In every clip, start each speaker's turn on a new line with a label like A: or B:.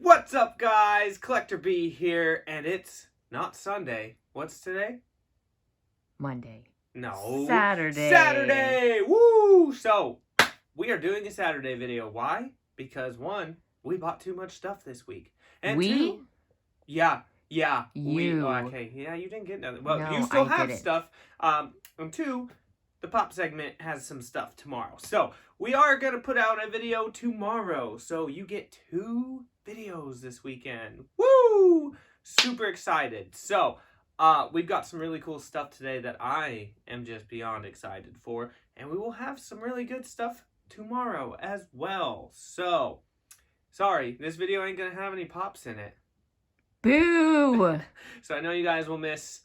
A: What's up, guys? Collector B here, and it's not Sunday. What's today?
B: Monday.
A: No.
B: Saturday.
A: Saturday! Woo! So, we are doing a Saturday video. Why? Because, one, we bought too much stuff this week. And two, yeah.
B: You.
A: Okay, yeah, you didn't get nothing. Well,
B: No,
A: you still
B: I
A: have
B: didn't.
A: stuff. And two, the pop segment has some stuff tomorrow. So, we are going to put out a video tomorrow. So, you get 2 videos this weekend. Woo! Super excited. So, we've got some really cool stuff today that I am just beyond excited for. And we will have some really good stuff tomorrow as well. So, sorry, this video ain't going to have any pops in it.
B: Boo!
A: So I know you guys will miss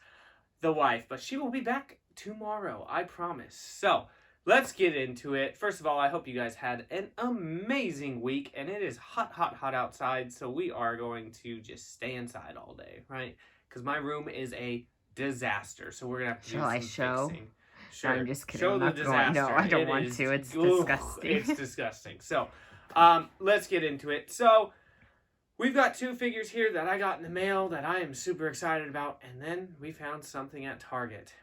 A: the wife, but she will be back tomorrow, I promise. So, let's get into it. First of all, I hope you guys had an amazing week, and it is hot outside, so we are going to just stay inside all day, right? Because my room is a disaster, so we're going to have to do some fixing. Sure.
B: I'm just kidding.
A: Show
B: I'm
A: the
B: not
A: disaster.
B: No, I don't want to. It's disgusting.
A: It's disgusting. So, let's get into it. So, we've got 2 figures here that I got in the mail that I am super excited about, and then we found something at Target.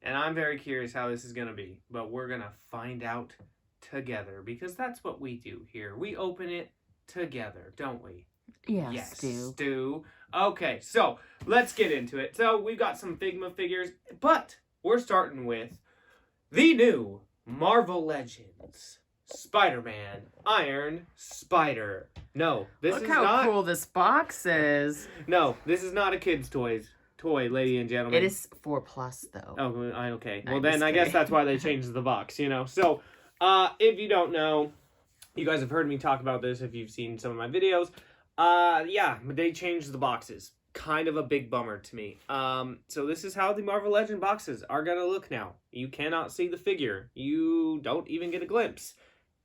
A: And I'm very curious how this is going to be, but we're going to find out together, because that's what we do here. We open it together, don't we?
B: Yes,
A: Stu. Okay, so let's get into it. So we've got some Figma figures, but we're starting with the new Marvel Legends Spider-Man Iron Spider. No, this is not...
B: Look how cool this box is.
A: No, this is not a kid's toy, ladies and gentlemen.
B: It is 4+ though.
A: Oh, okay. Well,
B: I'm
A: then
B: just
A: I guess
B: kidding.
A: that's why they changed the box, you know. So, if you don't know, you guys have heard me talk about this if you've seen some of my videos. Yeah, they changed the boxes. Kind of a big bummer to me. So this is how the Marvel Legend boxes are gonna look now. You cannot see the figure. You don't even get a glimpse.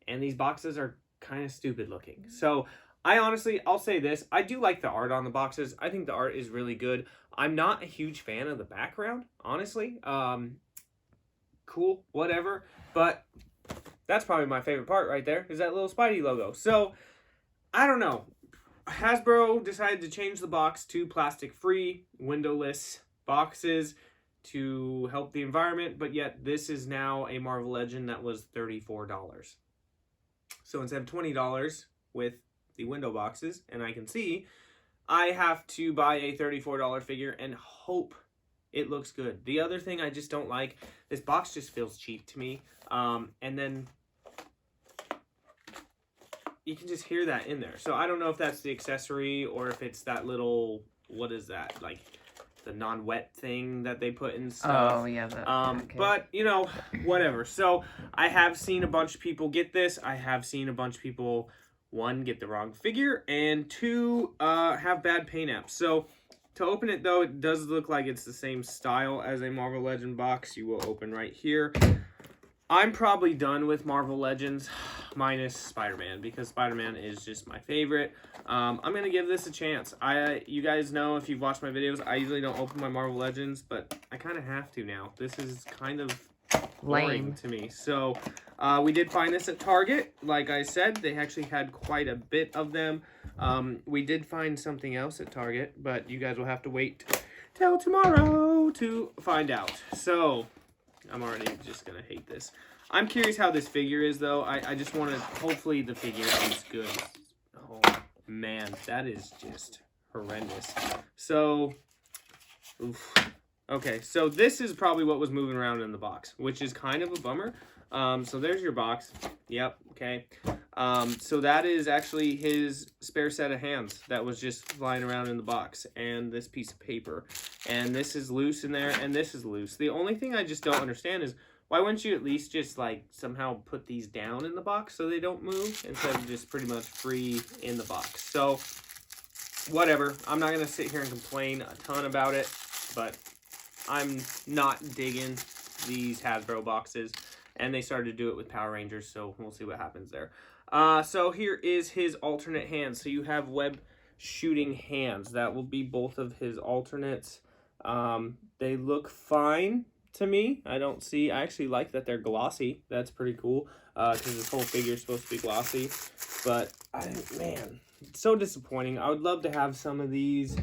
A: And these boxes are kind of stupid looking. So, I'll say this. I do like the art on the boxes. I think the art is really good. I'm not a huge fan of the background, honestly. Cool, whatever. But that's probably my favorite part right there, is that little Spidey logo. So, I don't know. Hasbro decided to change the box to plastic-free, windowless boxes to help the environment, but yet this is now a Marvel Legend that was $34. So instead of $20 with the window boxes, and I can see, I have to buy a $34 figure and hope it looks good. The other thing I just don't like, this box just feels cheap to me. And then you can just hear that in there. So I don't know if that's the accessory or if it's that little, what is that? Like the non-wet thing that they put in stuff.
B: Oh, yeah.
A: But, you know, whatever. So, I have seen a bunch of people get this. I have seen a bunch of people, 1, get the wrong figure, and 2, have bad paint apps. So, to open it, though, it does look like it's the same style as a Marvel Legend box. You will open right here. I'm probably done with Marvel Legends, minus Spider-Man, because Spider-Man is just my favorite. I'm going to give this a chance. You guys know, if you've watched my videos, I usually don't open my Marvel Legends, but I kind of have to now. This is kind of boring to me. So, we did find this at Target. Like I said, they actually had quite a bit of them. We did find something else at Target, but you guys will have to wait till tomorrow to find out. So, I'm already just going to hate this. I'm curious how this figure is, though. I just want to... Hopefully, the figure is good. Oh, man. That is just horrendous. So... Oof. Okay, so this is probably what was moving around in the box, which is kind of a bummer. So there's your box. Yep, okay. So that is actually his spare set of hands that was just flying around in the box, and this piece of paper. And this is loose in there, and this is loose. The only thing I just don't understand is, why wouldn't you at least just, like, somehow put these down in the box so they don't move, instead of just pretty much free in the box? So, whatever. I'm not going to sit here and complain a ton about it, but I'm not digging these Hasbro boxes. And they started to do it with Power Rangers, so we'll see what happens there. So here is his alternate hands. So you have web shooting hands. That will be both of his alternates. They look fine. to me. I actually like that they're glossy. That's pretty cool, because this whole figure is supposed to be glossy. But, man, it's so disappointing. I would love to have some of these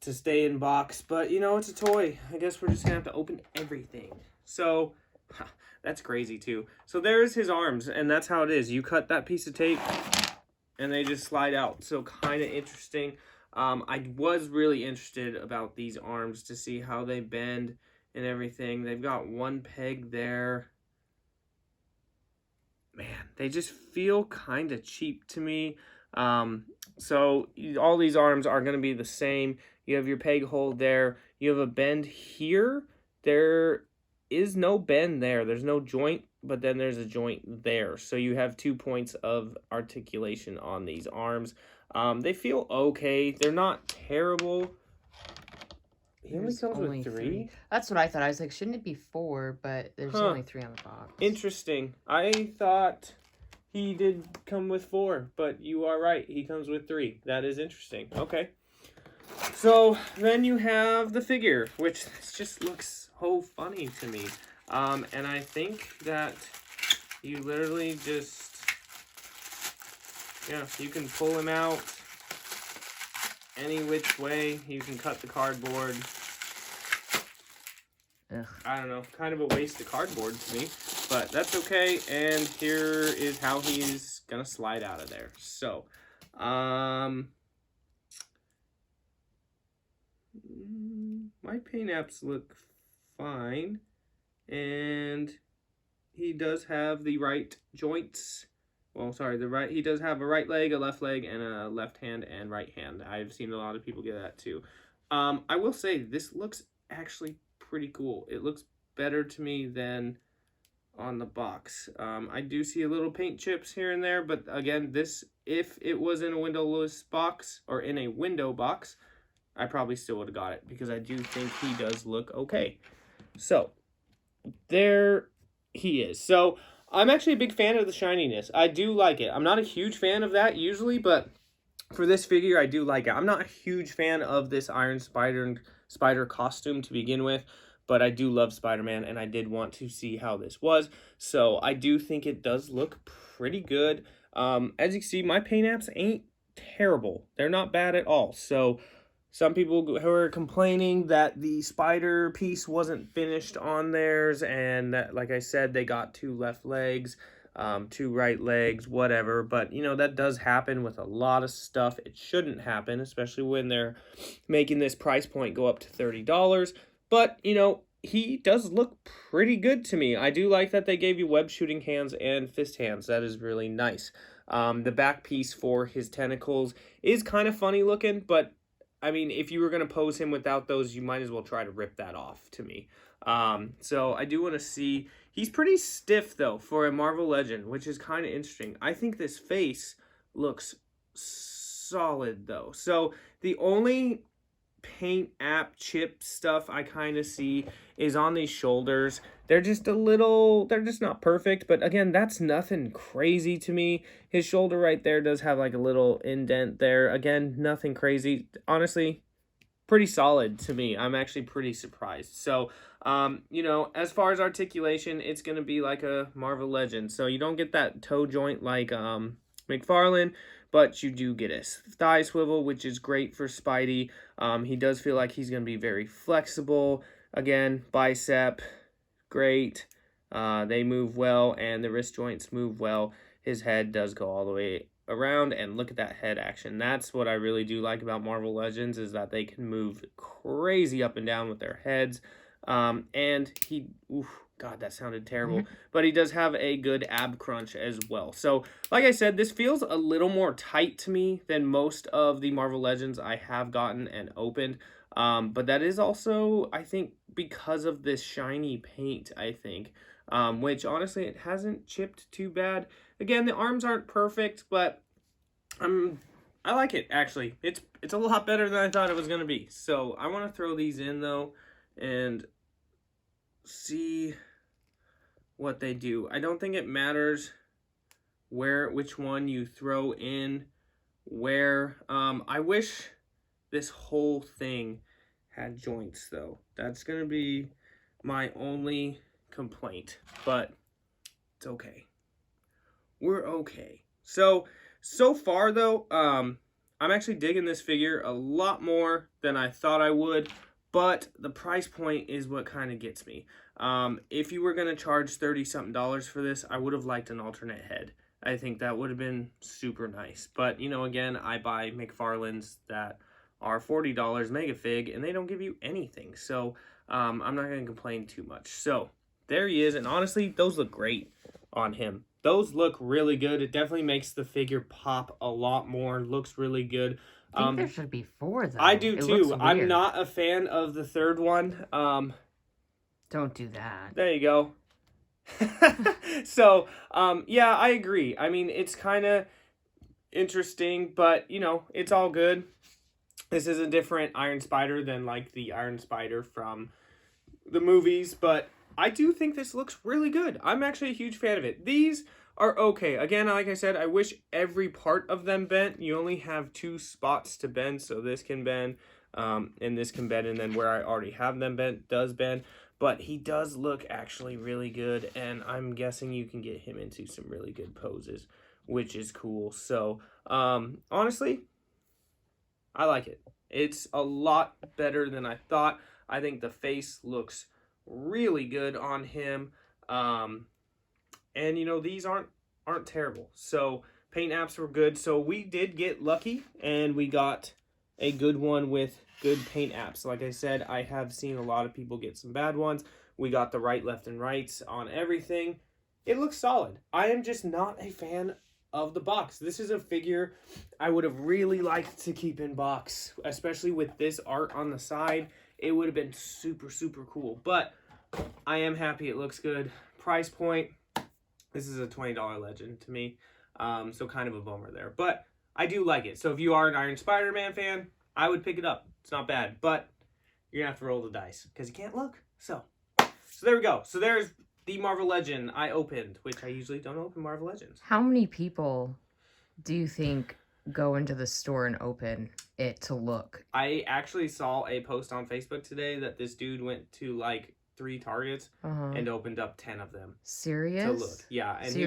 A: to stay in box, but, you know, it's a toy. I guess we're just going to have to open everything. So, that's crazy, too. So, there's his arms, and that's how it is. You cut that piece of tape, and they just slide out. So, kind of interesting. I was really interested about these arms to see how they bend and everything. They've got one peg there. Man, they just feel kind of cheap to me. So all these arms are going to be the same. You have your peg hold there. You have a bend here. There is no bend there. There's no joint, but then there's a joint there. So you have 2 points of articulation on these arms. They feel okay. They're not terrible. He only comes with three?
B: That's what I thought. I was like, shouldn't it be 4? But there's only 3 on the box.
A: Interesting. I thought he did come with 4, but you are right. He comes with 3. That is interesting. Okay. So then you have the figure, which just looks so funny to me. And I think that you literally just, yeah, you can pull him out any which way. You can cut the cardboard.
B: Ugh.
A: I don't know, kind of a waste of cardboard to me, but that's okay. And here is how he's gonna slide out of there. So, my paint apps look fine, and he does have the right joints. Well, sorry, he does have a right leg, a left leg, and a left hand and right hand. I've seen a lot of people get that too. I will say this looks actually pretty cool. It looks better to me than on the box. I do see a little paint chips here and there, but again, if it was in a windowless box or in a window box, I probably still would have got it because I do think he does look okay. So there he is. So I'm actually a big fan of the shininess. I do like it. I'm not a huge fan of that usually, but for this figure, I do like it. I'm not a huge fan of this Iron Spider costume to begin with, but I do love Spider-Man, and I did want to see how this was. So I do think it does look pretty good. As you can see, my paint apps ain't terrible. They're not bad at all. So some people who are complaining that the spider piece wasn't finished on theirs, and that, like I said, they got 2 left legs, 2 right legs, whatever. But, you know, that does happen with a lot of stuff. It shouldn't happen, especially when they're making this price point go up to $30. But, you know, he does look pretty good to me. I do like that they gave you web shooting hands and fist hands. That is really nice. The back piece for his tentacles is kind of funny looking, but I mean, if you were going to pose him without those, you might as well try to rip that off to me. So I do want to see. He's pretty stiff, though, for a Marvel Legend, which is kind of interesting. I think this face looks solid, though. So the only paint app chip stuff I kind of see is on these shoulders. They're just not perfect, but again, that's nothing crazy to me. His shoulder right there does have like a little indent there. Again, nothing crazy. Honestly, pretty solid to me. I'm actually pretty surprised. So, you know, as far as articulation, it's going to be like a Marvel Legend. So you don't get that toe joint like McFarlane, but you do get a thigh swivel, which is great for Spidey. He does feel like he's going to be very flexible. Again, bicep, great. They move well, and the wrist joints move well. His head does go all the way around, and look at that head action. That's what I really do like about Marvel Legends, is that they can move crazy up and down with their heads. And he, God, that sounded terrible. But he does have a good ab crunch as well. So, like I said, this feels a little more tight to me than most of the Marvel Legends I have gotten and opened. But that is also, I think, because of this shiny paint, I think. Which, honestly, it hasn't chipped too bad. Again, the arms aren't perfect, but I like it, actually. It's a lot better than I thought it was going to be. So, I want to throw these in, though, and see what they do. I don't think it matters which one you throw in where. I wish this whole thing had joints, though. That's going to be my only complaint, but it's okay. We're okay. So far though, I'm actually digging this figure a lot more than I thought I would, but the price point is what kind of gets me. If you were going to charge $30-something for this, I would have liked an alternate head. I think that would have been super nice. But, you know, again, I buy McFarlane's that are $40 mega fig, and they don't give you anything. So, I'm not going to complain too much. So, there he is, and honestly, those look great on him. Those look really good. It definitely makes the figure pop a lot more. Looks really good.
B: I think there should be 4, though.
A: I do too. I'm not a fan of the third one.
B: Don't do that.
A: There you go. So, yeah, I agree. I mean, it's kind of interesting, but, you know, it's all good. This is a different Iron Spider than, like, the Iron Spider from the movies, but I do think this looks really good. I'm actually a huge fan of it. These are okay. Again, like I said, I wish every part of them bent. You only have 2 spots to bend, so this can bend, and this can bend, and then where I already have them bent does bend. But he does look actually really good, and I'm guessing you can get him into some really good poses, which is cool. So, honestly, I like it. It's a lot better than I thought. I think the face looks really good on him. And, you know, these aren't terrible. So, paint apps were good. So, we did get lucky, and we got a good one with good paint apps. Like I said, I have seen a lot of people get some bad ones. We got the right, left, and rights on everything. It looks solid. I am just not a fan of the box. This is a figure I would have really liked to keep in box, especially with this art on the side. It would have been super, super cool. But I am happy it looks good. Price point, this is a $20 legend to me. So kind of a bummer there. But I do like it. So if you are an Iron Spider-Man fan, I would pick it up. It's not bad, but you're going to have to roll the dice because you can't look. So there we go. So there's the Marvel Legend I opened, which I usually don't open Marvel Legends.
B: How many people do you think go into the store and open it to look?
A: I actually saw a post on Facebook today that this dude went to like 3 Targets and opened up 10 of them.
B: Serious?
A: To look. Yeah, and
B: so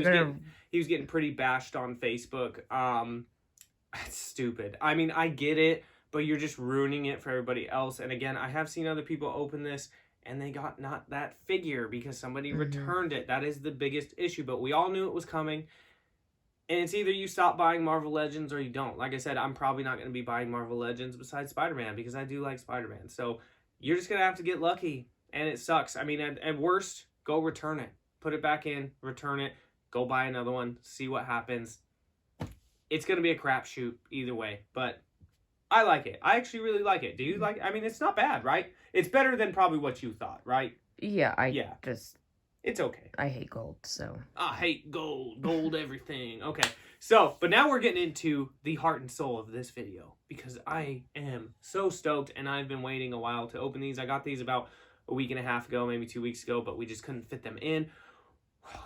A: he was getting pretty bashed on Facebook. That's stupid. I mean, I get it, but you're just ruining it for everybody else. And again, I have seen other people open this and they got not that figure because somebody returned it. That is the biggest issue, but we all knew it was coming. And it's either you stop buying Marvel Legends or you don't. Like I said, I'm probably not going to be buying Marvel Legends besides Spider-Man because I do like Spider-Man. So you're just going to have to get lucky, and it sucks. I mean, at worst, go return it. Put it back in, return it, go buy another one, see what happens. It's going to be a crapshoot either way, but I like it. I actually really like it. Do you like it? I mean, it's not bad, right? It's better than probably what you thought, right?
B: Yeah,
A: It's okay.
B: I hate gold, so.
A: I hate gold. Gold everything. Okay. So, but now we're getting into the heart and soul of this video because I am so stoked and I've been waiting a while to open these. I got these about a week and a half ago, maybe 2 weeks ago, but we just couldn't fit them in.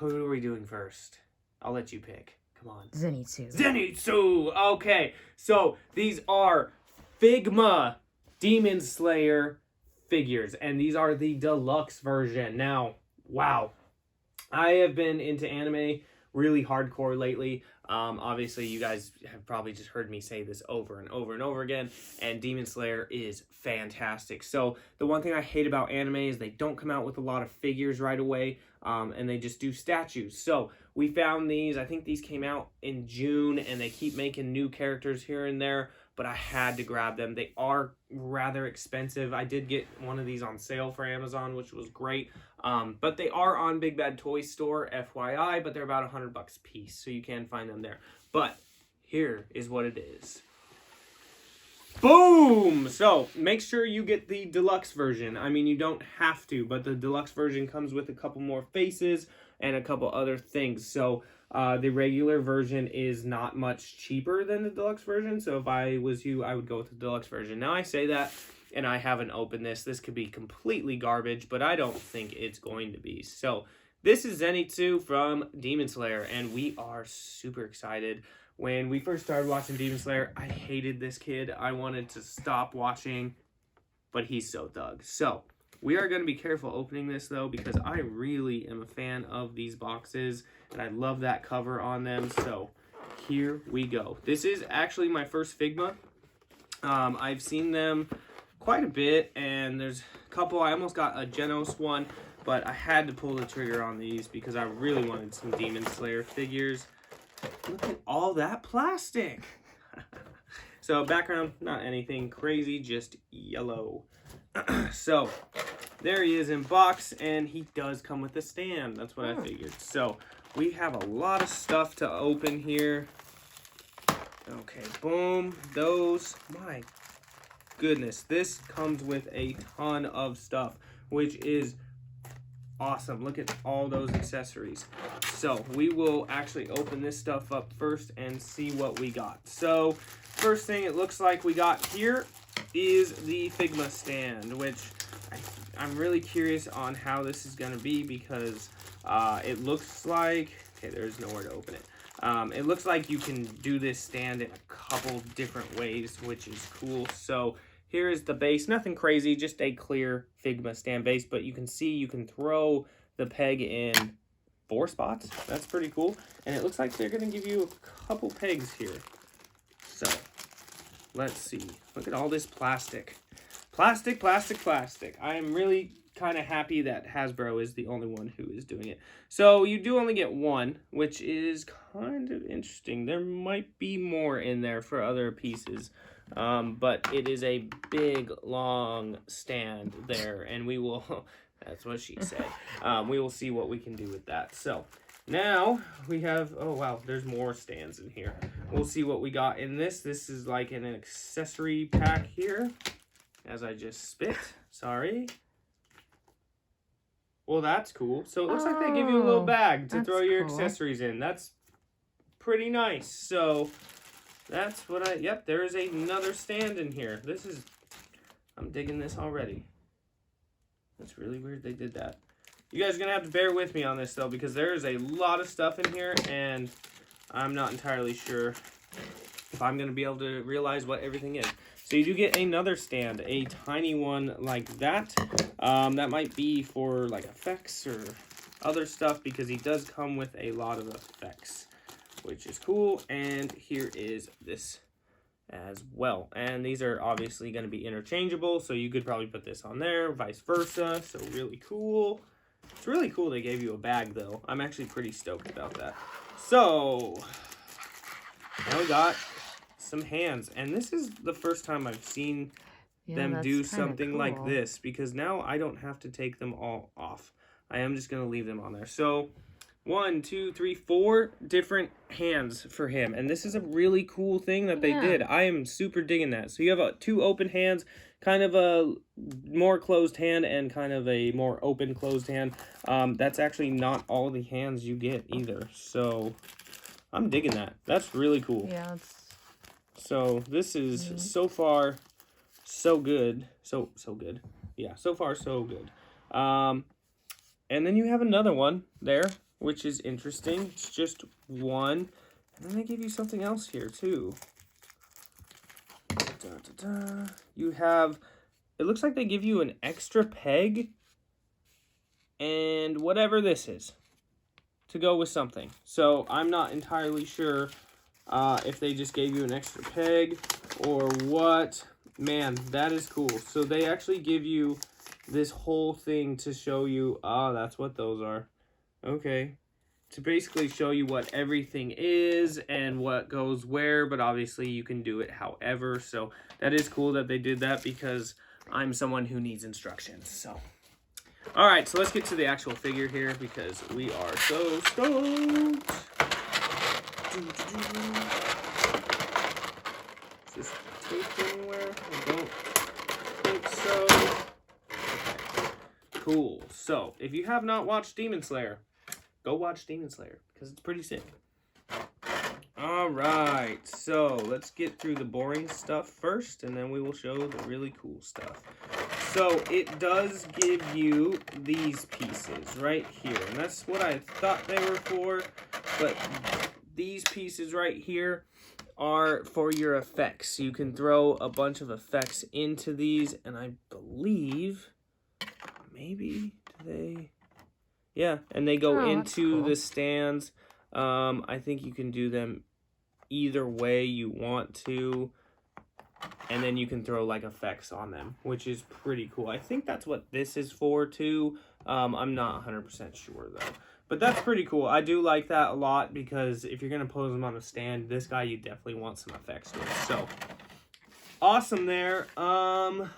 A: Who are we doing first? I'll let you pick. Come on. Zenitsu! Okay, so these are Figma Demon Slayer figures, and these are the deluxe version. Now, wow. I have been into anime really hardcore lately. Obviously, you guys have probably just heard me say this over and over and over again, and Demon Slayer is fantastic. So, the one thing I hate about anime is they don't come out with a lot of figures right away, and they just do statues. So, we found these. I think these came out in June, and they keep making new characters here and there, but I had to grab them. They are rather expensive. I did get one of these on sale for Amazon, which was great. But they are on Big Bad Toy Store, FYI, but they're about $100 a piece, so you can find them there. But here is what it is. Boom! So, make sure you get the deluxe version. I mean, you don't have to, but the deluxe version comes with a couple more faces and a couple other things. So, the regular version is not much cheaper than the deluxe version. So, if I was you, I would go with the deluxe version. Now, I say that, and I haven't opened this. This could be completely garbage, but I don't think it's going to be. So, this is Zenitsu from Demon Slayer, and we are super excited. When we first started watching Demon Slayer, I hated this kid. I wanted to stop watching, but he's so thug. So, We are going to be careful opening this, though, because I really am a fan of these boxes, and I love that cover on them. So here we go. This is actually my first Figma. I've seen them quite a bit, and there's a couple. I almost got a Genos one, but I had to pull the trigger on these because I really wanted some Demon Slayer figures. Look at all that plastic. So background, not anything crazy, just yellow. So there he is in box, and he does come with a stand. That's what I figured. So we have a lot of stuff to open here. Okay, boom. Those, my goodness, this comes with a ton of stuff, which is awesome. Look at all those accessories. So we will actually open this stuff up first and see what we got. So first thing it looks like we got here is the Figma Stand, which I'm really curious on how this is going to be, because it looks like, okay, there's nowhere to open it. It looks like you can do this stand in a couple different ways, which is cool. So here is the base, nothing crazy, just a clear Figma Stand base, but you can see you can throw the peg in 4 spots. That's pretty cool. And it looks like they're going to give you a couple pegs here. So let's see. Look at all this plastic. Plastic, plastic, plastic. I am really kind of happy that Hasbro is the only one who is doing it. So you do only get one, which is kind of interesting. There might be more in there for other pieces. But it is a big, long stand there, and we will, that's what she said. We will see what we can do with that. So now we have, oh wow, there's more stands in here. We'll see what we got in this. This is like an accessory pack here, as I just spit. Sorry. Well, that's cool. So it looks like they give you a little bag to throw your accessories in. That's pretty nice. So that's what yep, there is another stand in here. This is, I'm digging this already. That's really weird they did that. You guys are going to have to bear with me on this, though, because there is a lot of stuff in here, and I'm not entirely sure if I'm going to be able to realize what everything is. So you do get another stand, a tiny one like that. That might be for, like, effects or other stuff, because he does come with a lot of effects, which is cool. And here is this as well. And these are obviously going to be interchangeable, so you could probably put this on there, vice versa. So really cool. It's really cool they gave you a bag, though. I'm actually pretty stoked about that. So now we got some hands, and this is the first time I've seen them do something like this, because now I don't have to take them all off. I am just going to leave them on there. So 1, 2, 3, 4 different hands for him. And this is a really cool thing that they did. I am super digging that. So you have 2 open hands, kind of a more closed hand and kind of a more open closed hand. That's actually not all the hands you get either. So I'm digging that. That's really cool.
B: Yeah.
A: So this is so far so good. So good. Yeah, so far so good. And then you have another one there, which is interesting. It's just one. And then they give you something else here, too. You have, it looks like they give you an extra peg and whatever this is to go with something. So I'm not entirely sure if they just gave you an extra peg or what. Man, that is cool. So they actually give you this whole thing to show you, that's what those are. Okay. To basically show you what everything is and what goes where, but obviously you can do it however. So that is cool that they did that, because I'm someone who needs instructions. So, all right, so let's get to the actual figure here, because we are so stoked. Is this taped anywhere? I don't think so. Okay. Cool. So if you have not watched Demon Slayer, go watch Demon Slayer, because it's pretty sick. Alright, so let's get through the boring stuff first, and then we will show the really cool stuff. So it does give you these pieces right here, and that's what I thought they were for, but these pieces right here are for your effects. You can throw a bunch of effects into these, and I believe maybe, do they? Yeah, and they go into
B: cool.
A: the stands. I think you can do them either way you want to. And then you can throw like effects on them, which is pretty cool. I think that's what this is for too. I'm not 100% sure though. But that's pretty cool. I do like that a lot because if you're going to pose them on a stand, this guy you definitely want some effects with. So, awesome there. I'm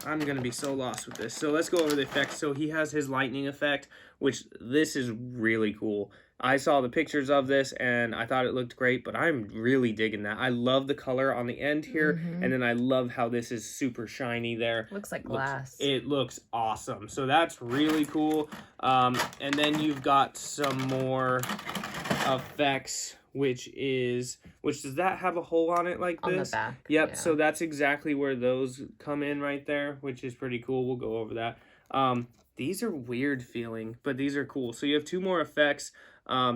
A: going to be so lost with this. So let's go over the effects. So he has his lightning effect, which this is really cool. I saw the pictures of this and I thought it looked great, but I'm really digging that. I love the color on the end here, and then I love how this is super shiny there.
B: Looks like glass.
A: It looks awesome. So that's really cool. And then you've got some more effects, which does that have a hole on it like this?
B: On the back.
A: Yep,
B: yeah.
A: so that's exactly where those come in right there, which is pretty cool. We'll go over that. These are weird feeling, but these are cool. So you have two more effects.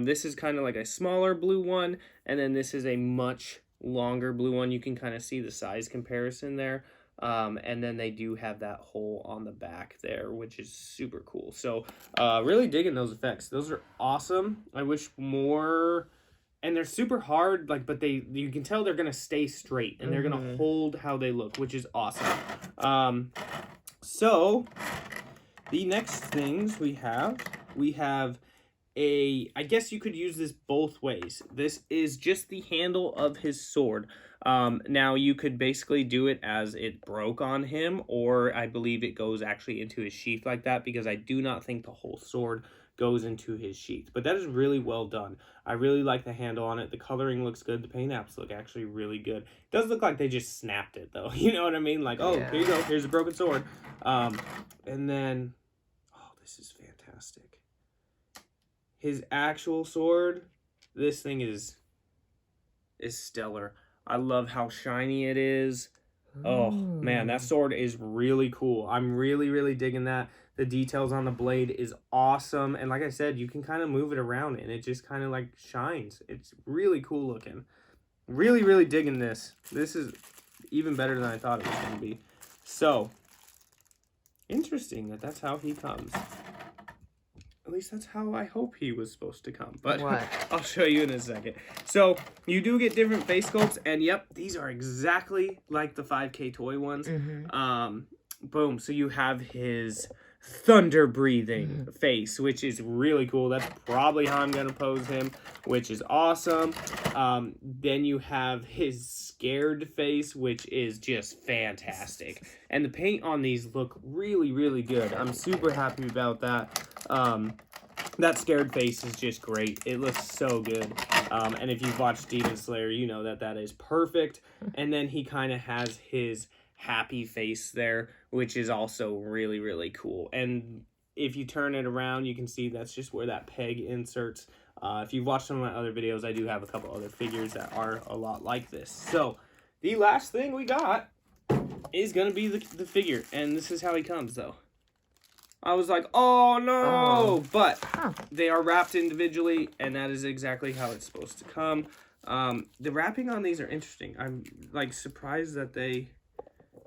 A: This is kind of like a smaller blue one, and then this is a much longer blue one. You can kind of see the size comparison there. And then they do have that hole on the back there, which is super cool. So really digging those effects. Those are awesome. I wish more, and they're super hard, like, but you can tell they're gonna stay straight and they're gonna hold how they look, which is awesome. So the next things we have I guess you could use this both ways. This is just the handle of his sword. Now you could basically do it as it broke on him, or I believe it goes actually into his sheath like that, because I do not think the whole sword goes into his sheath. But that is really well done. I really like the handle on it. The coloring looks good. The paint apps look actually really good. It does look like they just snapped it though. You know what I mean? Like, oh, here you go. Here's a broken sword. And then, oh, this is fantastic. His actual sword, this thing is stellar. I love how shiny it is. Oh, man, that sword is really cool. I'm really, really digging that. The details on the blade is awesome. And like I said, you can kind of move it around and it just kind of like shines. It's really cool looking. Really, really digging this. This is even better than I thought it was going to be. So, interesting that that's how he comes. At least that's how I hope he was supposed to come. But I'll show you in a second. So you do get different face sculpts. And yep, these are exactly like the 5K toy ones. Boom. So you have his thunder breathing face, which is really cool. That's probably how I'm going to pose him, which is awesome. Then you have his scared face, which is just fantastic. And the paint on these look really, really good. I'm super happy about that. That scared face is just great. It looks so good. And if you've watched Demon Slayer, you know that that is perfect. And then he kind of has his happy face there, which is also really, really cool. And if you turn it around, you can see that's just where that peg inserts. If you've watched some of my other videos, I do have a couple other figures that are a lot like this. So the last thing we got is going to be the figure. And this is how he comes, though. I was like, oh no, but they are wrapped individually, and that is exactly how it's supposed to come. The wrapping on these are interesting. I'm like surprised that they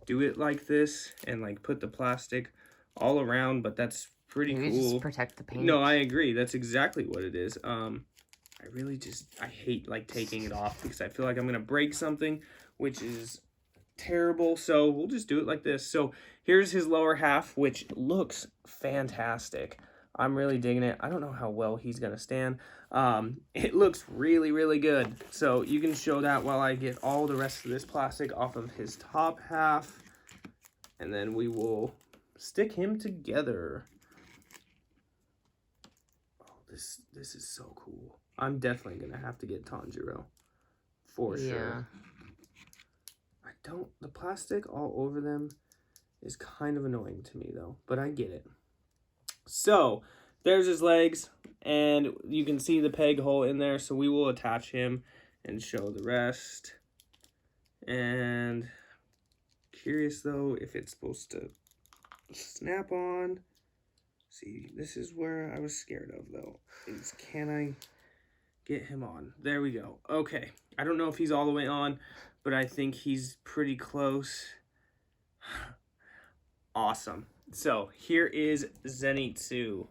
A: do it like this and like put the plastic all around, but that's pretty
B: Maybe
A: cool.
B: Just protect the paint.
A: No, I agree. That's exactly what it is. I hate like taking it off because I feel like I'm gonna break something, which is terrible. So we'll just do it like this. So here's his lower half, which looks fantastic. I'm really digging it. I don't know how well he's gonna stand. It looks really, really good. So you can show that while I get all the rest of this plastic off of his top half, and then we will stick him together. Oh, this is so cool. I'm definitely gonna have to get Tanjiro for sure. The plastic all over them is kind of annoying to me though, but I get it. So there's his legs, and you can see the peg hole in there, so we will attach him and show the rest. And curious though if it's supposed to snap on. See, this is where I was scared of though, is can I get him on? There we go. Okay, I don't know if he's all the way on, but I think he's pretty close. Awesome. So here is Zenitsu,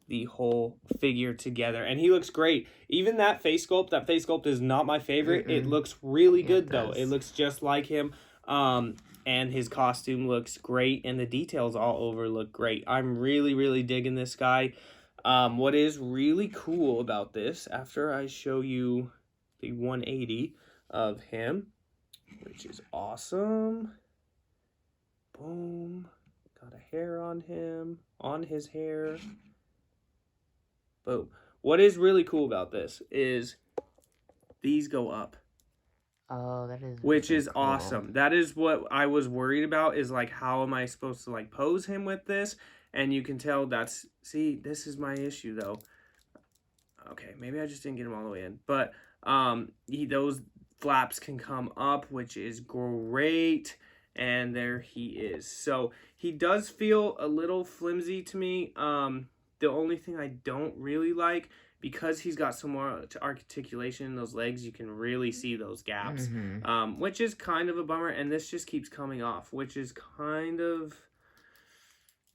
A: the whole figure together, and he looks great. Even that face sculpt is not my favorite. It looks really good though. It looks just like him. And his costume looks great, and the details all over look great. I'm really digging this guy. What is really cool about this, after I show you the 180 of him, which is awesome. Boom. Got a hair on him, on his hair. Boom. What is really cool about this is these go up.
B: Oh, that is
A: which
B: really
A: is
B: cool.
A: awesome. That is what I was worried about, is like, how am I supposed to like pose him with this? And you can tell that's, see, this is my issue though. Okay, maybe I just didn't get him all the way in, but those flaps can come up, which is great. And there he is. So he does feel a little flimsy to me. The only thing I don't really like, because he's got so much articulation in those legs, you can really see those gaps, which is kind of a bummer. And this just keeps coming off, which is kind of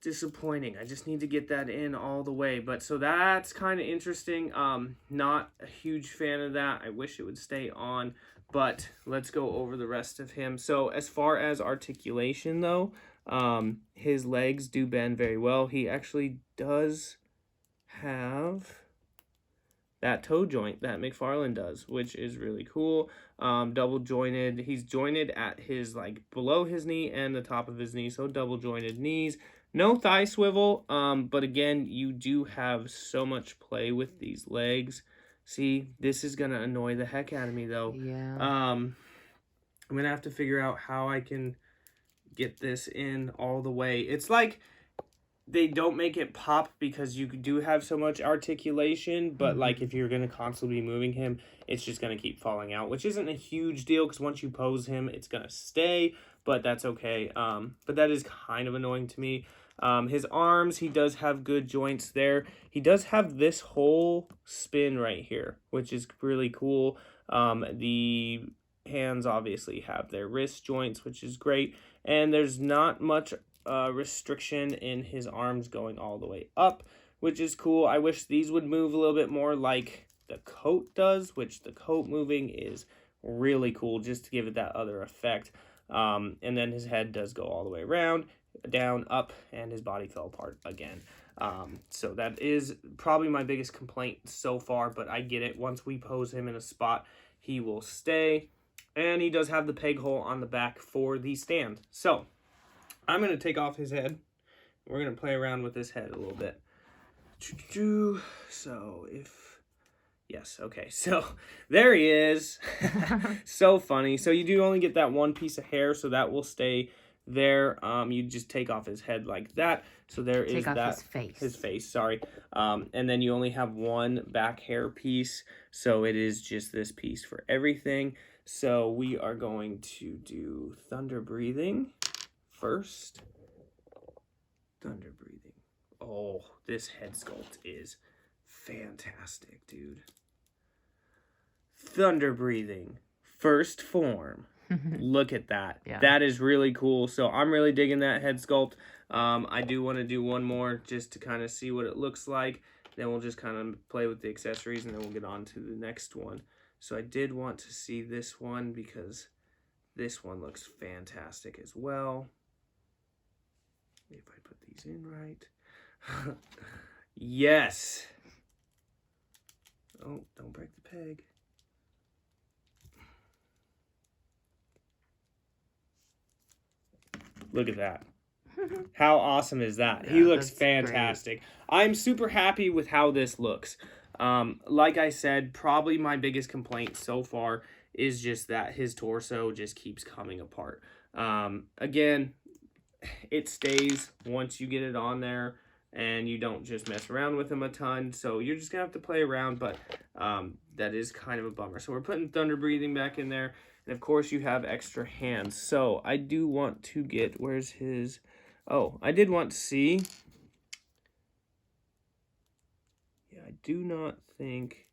A: disappointing. I just need to get that in all the way. But so that's kind of interesting. Not a huge fan of that. I wish it would stay on. But let's go over the rest of him. So as far as articulation though, his legs do bend very well. He actually does have that toe joint that McFarlane does, which is really cool. Double jointed. He's jointed at his, like, below his knee and the top of his knee, so double jointed knees. No thigh swivel, but again, you do have so much play with these legs. See, this is gonna annoy the heck out of me though.
B: Yeah.
A: I'm gonna have to figure out how I can get this in all the way. It's like they don't make it pop because you do have so much articulation, but like if you're gonna constantly be moving him, it's just gonna keep falling out, which isn't a huge deal because once you pose him, it's gonna stay, but that's okay. But that is kind of annoying to me. His arms, he does have good joints there. He does have this whole spin right here, which is really cool. The hands obviously have their wrist joints, which is great. And there's not much restriction in his arms going all the way up, which is cool. I wish these would move a little bit more like the coat does, which the coat moving is really cool, just to give it that other effect. And then his head does go all the way around, down, up, and his body fell apart again. So that is probably my biggest complaint so far, but I get it. Once we pose him in a spot, he will stay. And he does have the peg hole on the back for the stand. So I'm going to take off his head. We're going to play around with his head a little bit. So yes, okay. So there he is. So funny. So you do only get that one piece of hair, so that will stay there. You just take off his head like that. So there is that.
B: His face.
A: His face, sorry. And then you only have one back hair piece. So it is just this piece for everything. So we are going to do thunder breathing first. Thunder breathing. Oh, this head sculpt is fantastic, dude. Thunder breathing. First form. Look at that. Yeah. That is really cool. So I'm really digging that head sculpt. I do want to do one more just to kind of see what it looks like. Then we'll just kind of play with the accessories and then we'll get on to the next one. So I did want to see this one because this one looks fantastic as well. If I put these in right. Yes. Oh, don't break the peg. Look at that. How awesome is that? Yeah, he looks fantastic. Great. I'm super happy with how this looks. Like I said, probably my biggest complaint so far is just that his torso just keeps coming apart. Again, it stays once you get it on there and you don't just mess around with him a ton. So you're just going to have to play around, but that is kind of a bummer. So we're putting thunder breathing back in there. And of course you have extra hands. So I do want to get, where's his, oh, I did want to see. Yeah, I do not think.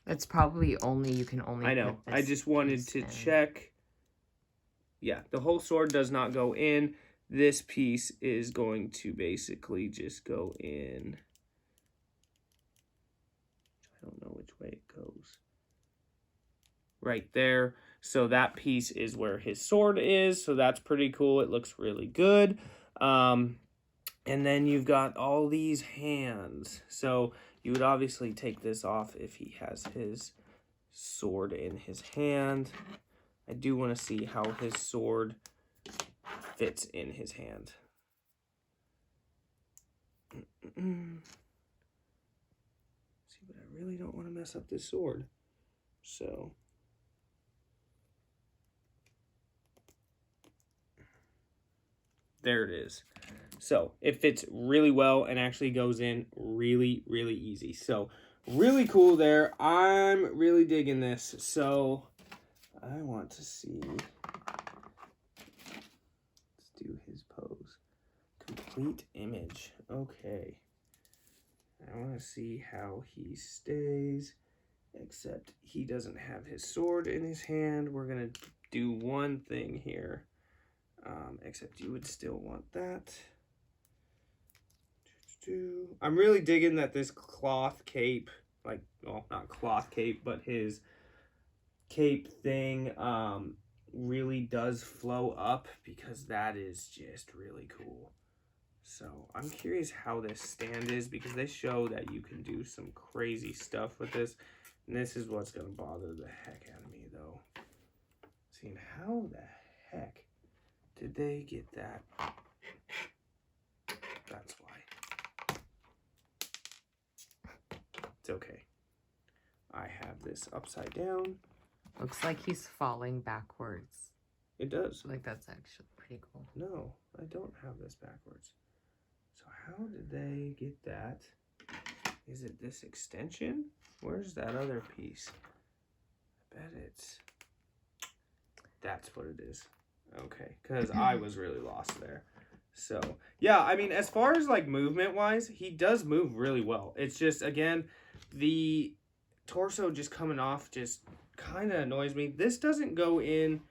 B: It's probably only, you can only.
A: I know, I just wanted to check. Yeah, the whole sword does not go in. this piece is going to basically just go in. I don't know which way it goes. Right there. So that piece is where his sword is. So that's pretty cool. It looks really good. And then you've got all these hands. So you would obviously take this off if he has his sword in his hand. I do want to see how his sword fits in his hand. See, but I really don't want to mess up this sword. So there it is. So it fits really well and actually goes in really, really easy. So really cool there. I'm really digging this. So I want to see. Let's do his pose. Complete image. Okay. I want to see how he stays. Except he doesn't have his sword in his hand. We're going to do one thing here. Except you would still want that. I'm really digging that this cloth cape, like, well, not cloth cape, but his cape thing really does flow up, because that is just really cool. So I'm curious how this stand is, because they show that you can do some crazy stuff with this. And this is what's going to bother the heck out of me, though. Seeing how the heck did they get that? That's why. It's okay. I have this upside down.
B: Looks like he's falling backwards.
A: It does.
B: Like, that's actually pretty cool.
A: No, I don't have this backwards. So how did they get that? Is it this extension? Where's that other piece? I bet it's... That's what it is. Okay, because I was really lost there. So, yeah, I mean, as far as, like, movement-wise, he does move really well. It's just, again, the torso just coming off just kind of annoys me. This doesn't go in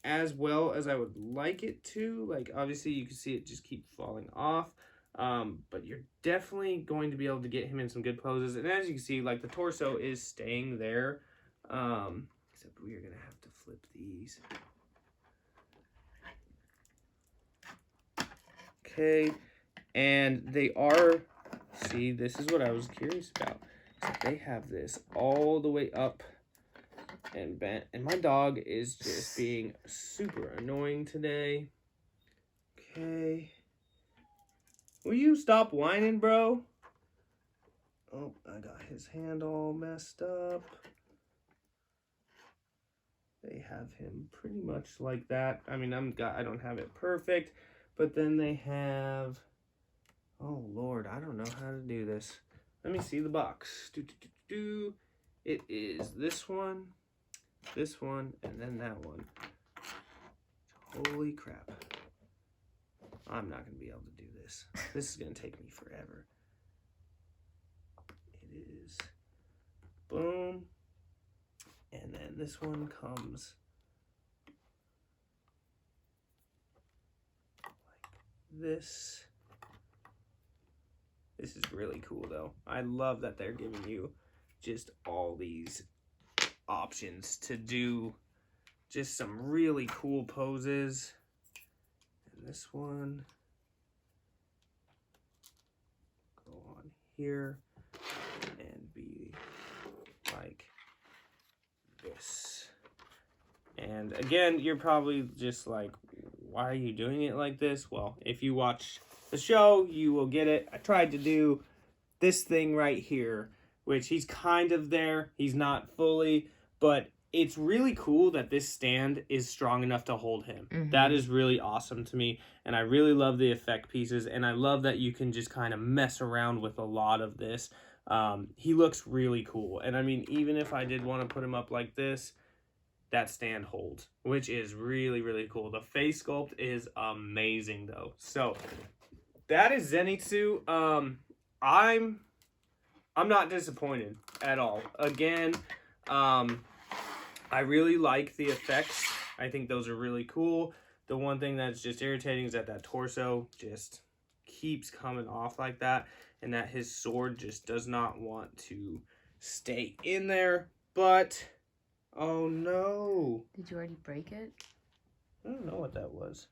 A: as well as I would like it to. Like, obviously, you can see it just keep falling off. But you're definitely going to be able to get him in some good poses. And as you can see, like, the torso is staying there. Except we are going to have to flip these. Okay, and they are, see, this is what I was curious about. So they have this all the way up and bent, and my dog is just being super annoying today. Okay. Will you stop whining, bro? Oh, I got his hand all messed up. They have him pretty much like that. I mean, I don't have it perfect. But then they have, oh Lord, I don't know how to do this. Let me see the box. It is this one, and then that one. Holy crap. I'm not going to be able to do this. This is going to take me forever. It is, boom. And then this one comes this. This is really cool though. I love that they're giving you just all these options to do just some really cool poses. And this one, go on here and be like this. And again, you're probably just like, why are you doing it like this? Well, if you watch the show, you will get it. I tried to do this thing right here, which he's kind of there. He's not fully, but it's really cool that this stand is strong enough to hold him. Mm-hmm. That is really awesome to me, and I really love the effect pieces, and I love that you can just kind of mess around with a lot of this. He looks really cool, and I mean, even if I did want to put him up like this, that stand holds, which is really, really cool. The face sculpt is amazing, though. So that is Zenitsu. I'm not disappointed at all. Again, I really like the effects. I think those are really cool. The one thing that's just irritating is that torso just keeps coming off like that, and that his sword just does not want to stay in there. But, oh no.
B: Did you already break it?
A: I don't know what that was.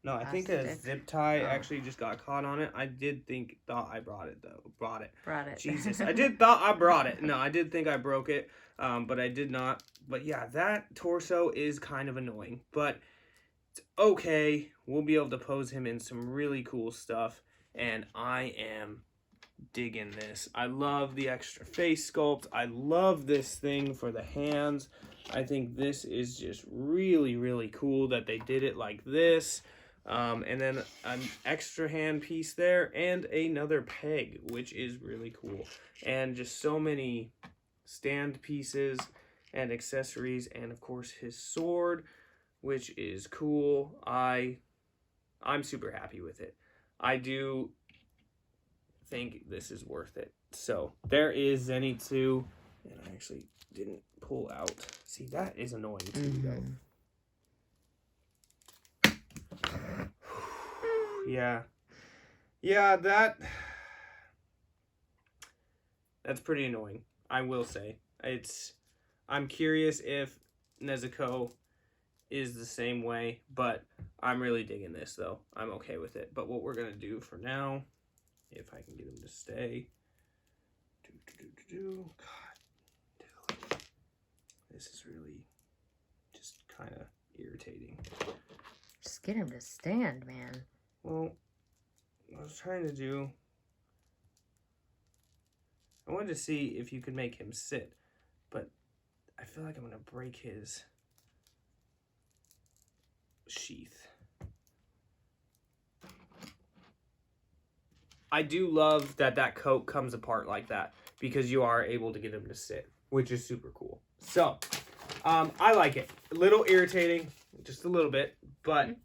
A: No, I think a zip tie actually just got caught on it. I thought I brought it though. Brought it. Jesus, I thought I brought it. No, I did think I broke it, but I did not. But yeah, that torso is kind of annoying, but it's okay. We'll be able to pose him in some really cool stuff, and I am digging this. I love the extra face sculpt. I love this thing for the hands. I think this is just really, really cool that they did it like this. And then an extra hand piece there and another peg, which is really cool. And just so many stand pieces and accessories, and of course his sword, which is cool. I'm super happy with it. I do think this is worth it. So there is Zenitsu, and I actually didn't pull out. See, that is annoying too, though. Yeah, that's pretty annoying, I will say. I'm curious if Nezuko is the same way, but I'm really digging this, though. I'm okay with it. But what we're going to do for now, if I can get him to stay. God, dude. This is really just kind of irritating.
B: Just get him to stand, man.
A: Well, I was trying to do... I wanted to see if you could make him sit, but I feel like I'm going to break his sheath. I do love that coat comes apart like that, because you are able to get him to sit, which is super cool. So, I like it. A little irritating, just a little bit, but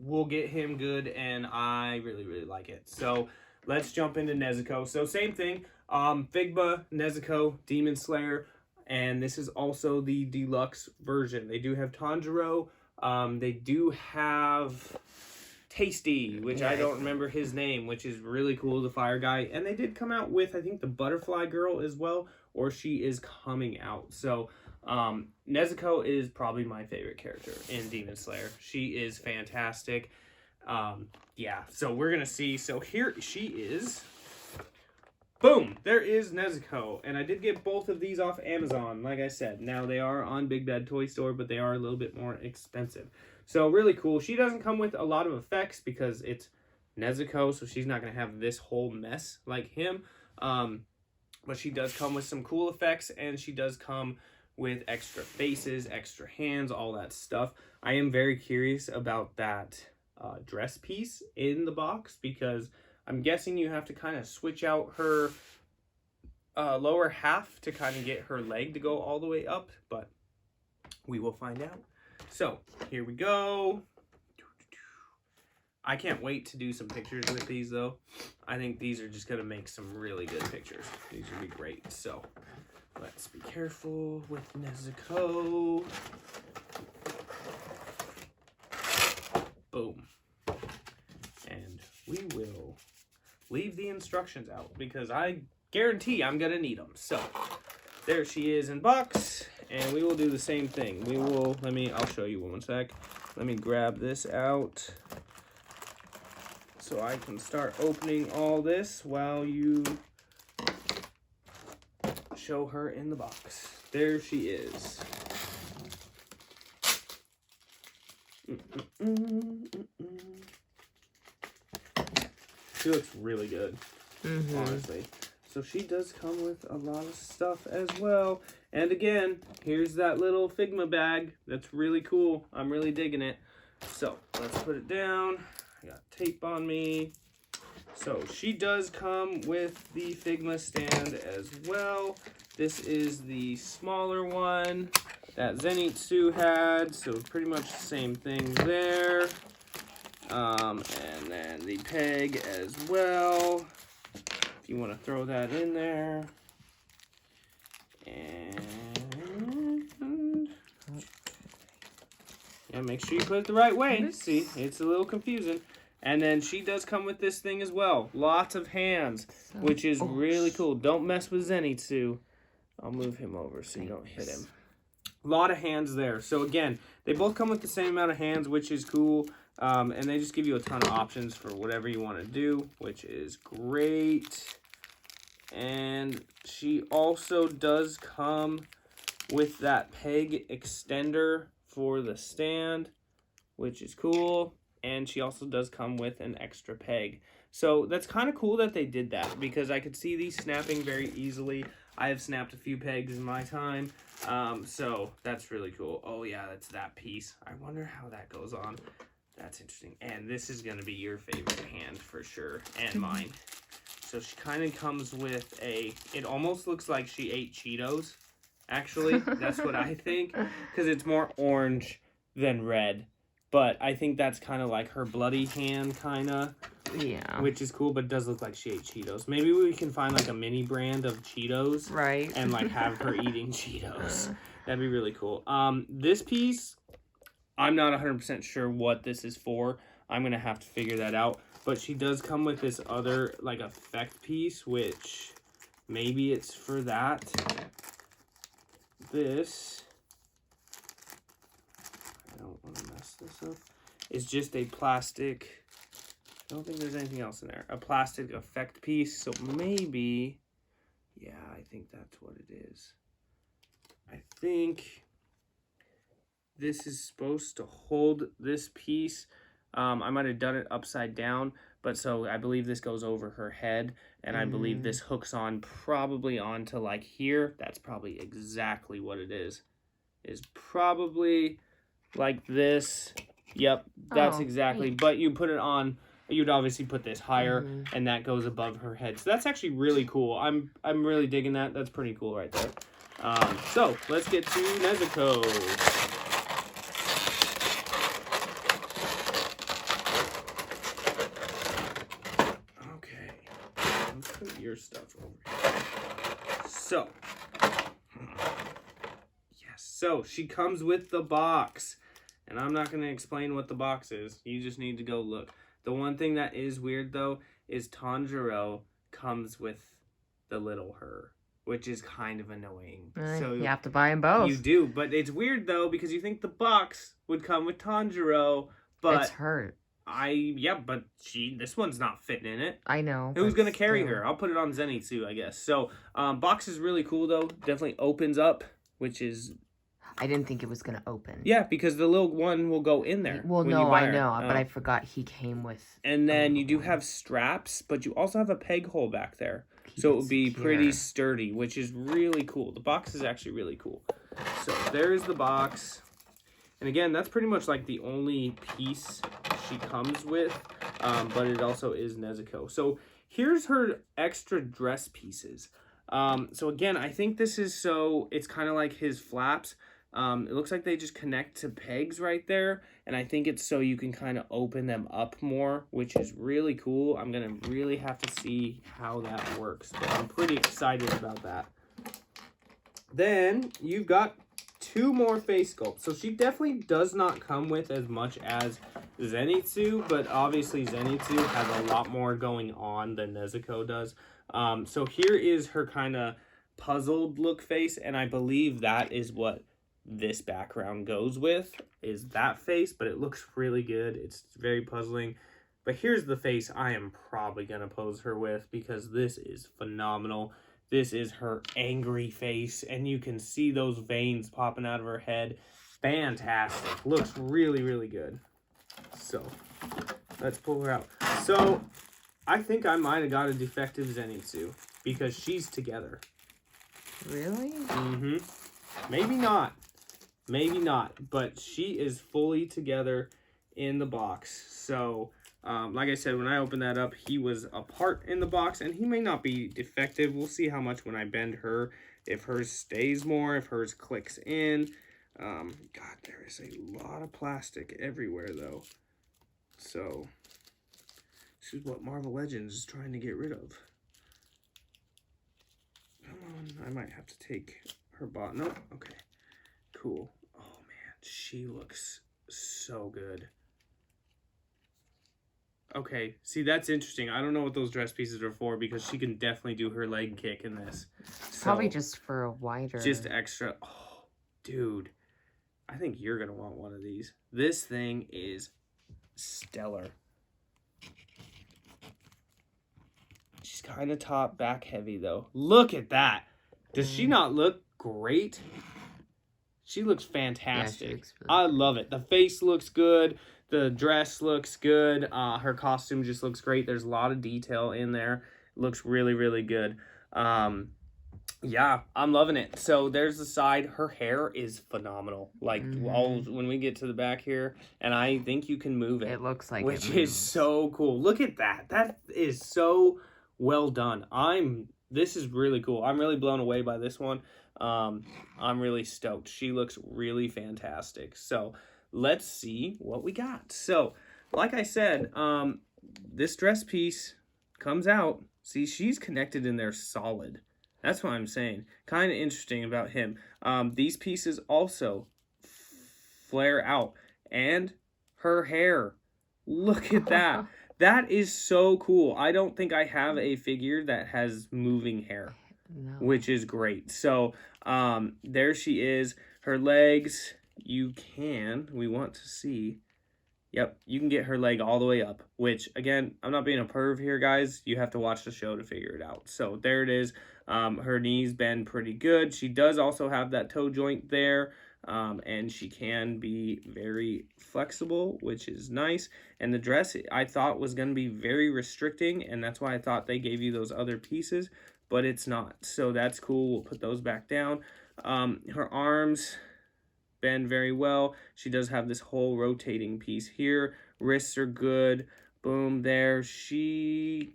A: we'll get him good, and I really, really like it. So, let's jump into Nezuko. So, same thing. Figma, Neziko, Demon Slayer, and this is also the deluxe version. They do have Tanjiro. They do have Tasty, which I don't remember his name, which is really cool, the fire guy. And they did come out with, I think, the butterfly girl as well, or she is coming out. So, Nezuko is probably my favorite character in Demon Slayer. She is fantastic. Yeah, so we're going to see. So here she is. Boom! There is Nezuko. And I did get both of these off Amazon, like I said. Now, they are on Big Bad Toy Store, but they are a little bit more expensive. So, really cool. She doesn't come with a lot of effects because it's Nezuko, so she's not going to have this whole mess like him. But she does come with some cool effects, and she does come with extra faces, extra hands, all that stuff. I am very curious about that dress piece in the box, because I'm guessing you have to kind of switch out her lower half to kind of get her leg to go all the way up, but we will find out. So, here we go. I can't wait to do some pictures with these, though. I think these are just going to make some really good pictures. These will be great. So, let's be careful with Nezuko. Boom. And we will leave the instructions out, because I guarantee I'm going to need them. So, there she is in box, and we will do the same thing. I'll show you one sec. Let me grab this out so I can start opening all this while you show her in the box. There she is. She looks really good, honestly. So she does come with a lot of stuff as well. And again, here's that little Figma bag. That's really cool. I'm really digging it. So let's put it down. I got tape on me. So she does come with the Figma stand as well. This is the smaller one that Zenitsu had. So pretty much the same thing there. And then the peg as well, if you want to throw that in there. And Yeah, make sure you put it the right way.
B: Oops.
A: See, it's a little confusing. And then she does come with this thing as well. Lots of hands,
B: So,
A: which is really cool. Don't mess with Zenitsu. I'll move him over so you don't hit him. A lot of hands there. So again, they both come with the same amount of hands, which is cool. And they just give you a ton of options for whatever you want to do, which is great. And she also does come with that peg extender for the stand, which is cool. And she also does come with an extra peg. So that's kind of cool that they did that, because I could see these snapping very easily. I have snapped a few pegs in my time, so that's really cool. Oh yeah, that's that piece. I wonder how that goes on. That's interesting. And this is going to be your favorite hand for sure, and mine. So she kind of comes with it almost looks like she ate Cheetos, actually. That's what I think, because it's more orange than red. But I think that's kind of like her bloody hand, kind of.
B: Yeah.
A: Which is cool, but it does look like she ate Cheetos. Maybe we can find like a mini brand of Cheetos.
B: Right.
A: And like have her eating Cheetos. That'd be really cool. This piece, I'm not 100% sure what this is for. I'm going to have to figure that out. But she does come with this other like effect piece, which maybe it's for that. This, I don't want to mess this up, is just a plastic, I don't think there's anything else in there, a plastic effect piece. So maybe, yeah, I think that's what it is. I think this is supposed to hold this piece. I might have done it upside down, but so I believe this goes over her head, and I believe this hooks on probably onto like here. That's probably exactly what it is. Is probably like this. Yep, that's exactly.
B: Neat.
A: But you put it on, you'd obviously put this higher, and that goes above her head. So that's actually really cool. I'm really digging that. That's pretty cool right there. So let's get to Nezuko. Put your stuff over here. So, yes, so she comes with the box, and I'm not going to explain what the box is. You just need to go look. The one thing that is weird, though, is Tanjiro comes with the little her, which is kind of annoying. So
B: you have to buy them both.
A: You do, but it's weird, though, because you think the box would come with Tanjiro, but
B: it's her.
A: But this one's not fitting in it.
B: I know.
A: Who's going to carry her? I'll put it on Zenitsu, I guess. So, box is really cool, though. Definitely opens up, which is...
B: I didn't think it was going to open.
A: Yeah, because the little one will go in there.
B: Well, no, I know, but I forgot he came with...
A: And then you do have straps, but you also have a peg hole back there. So it would be pretty sturdy, which is really cool. The box is actually really cool. So, there's the box. And again, that's pretty much like the only piece she comes with, but it also is Nezuko. So here's her extra dress pieces. So again, I think this is it's kind of like his flaps. It looks like they just connect to pegs right there, and I think it's so you can kind of open them up more, which is really cool. I'm going to really have to see how that works, but I'm pretty excited about that. Then you've got 2 more face sculpts. So she definitely does not come with as much as Zenitsu, but obviously Zenitsu has a lot more going on than Nezuko does. So here is her kind of puzzled look face, and I believe that is what this background goes with, is that face, but it looks really good. It's very puzzling. But here's the face I am probably going to pose her with, because this is phenomenal. This is her angry face, and you can see those veins popping out of her head. Fantastic. Looks really, really good. So, let's pull her out. So, I think I might have got a defective Zenitsu, because she's together.
B: Really?
A: Mm-hmm. Maybe not. Maybe not. But she is fully together in the box. So... like I said, when I opened that up, he was apart in the box, and he may not be defective. We'll see how much when I bend her, if hers stays more, if hers clicks in. God, there is a lot of plastic everywhere, though. So, this is what Marvel Legends is trying to get rid of. Come on, I might have to take her bot. Nope, okay. Cool. Oh, man, she looks so good. Okay, see, that's interesting. I don't know what those dress pieces are for because she can definitely do her leg kick in this.
B: Probably just for a wider...
A: Just extra. Oh, dude. I think you're going to want one of these. This thing is stellar. She's kind of top back heavy, though. Look at that. Does she not look great? She looks fantastic.
B: Yeah, she looks really
A: I
B: good.
A: love it. The face looks good. The dress looks good. Her costume just looks great. There's a lot of detail in there. It looks really, really good. Yeah, I'm loving it. So there's the side. Her hair is phenomenal. Like when we get to the back here, and I think you can move it.
B: It looks like
A: which
B: it
A: is
B: moves.
A: so cool. Look at that. That is so well done. This is really cool. I'm really blown away by this one. I'm really stoked. She looks really fantastic. So let's see what we got. So, like I said, this dress piece comes out. See, she's connected in there solid. That's what I'm saying. Kind of interesting about him. These pieces also flare out. And her hair. Look at that. That is so cool. I don't think I have a figure that has moving hair. No. Which is great. So, there she is. Her legs, we want to see. Yep, you can get her leg all the way up, which, again, I'm not being a perv here, guys. You have to watch the show to figure it out. So, there it is. Her knees bend pretty good. She does also have that toe joint there, and she can be very flexible, which is nice. And the dress, I thought, was going to be very restricting, and that's why I thought they gave you those other pieces, but it's not. So, that's cool. We'll put those back down. Her arms bend very well. She does have this whole rotating piece here. Wrists are good. Boom, there. She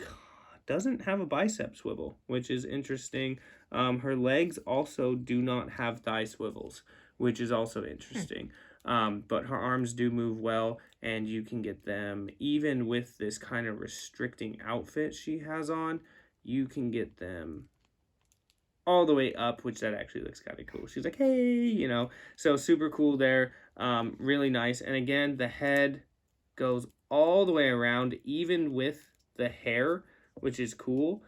A: doesn't have a bicep swivel, which is interesting. Her legs also do not have thigh swivels, which is also interesting. But her arms do move well, and you can get them, even with this kind of restricting outfit she has on, you can get them all the way up, which that actually looks kind of cool. She's like, hey, so super cool there. Really nice. And again, the head goes all the way around, even with the hair, which is cool.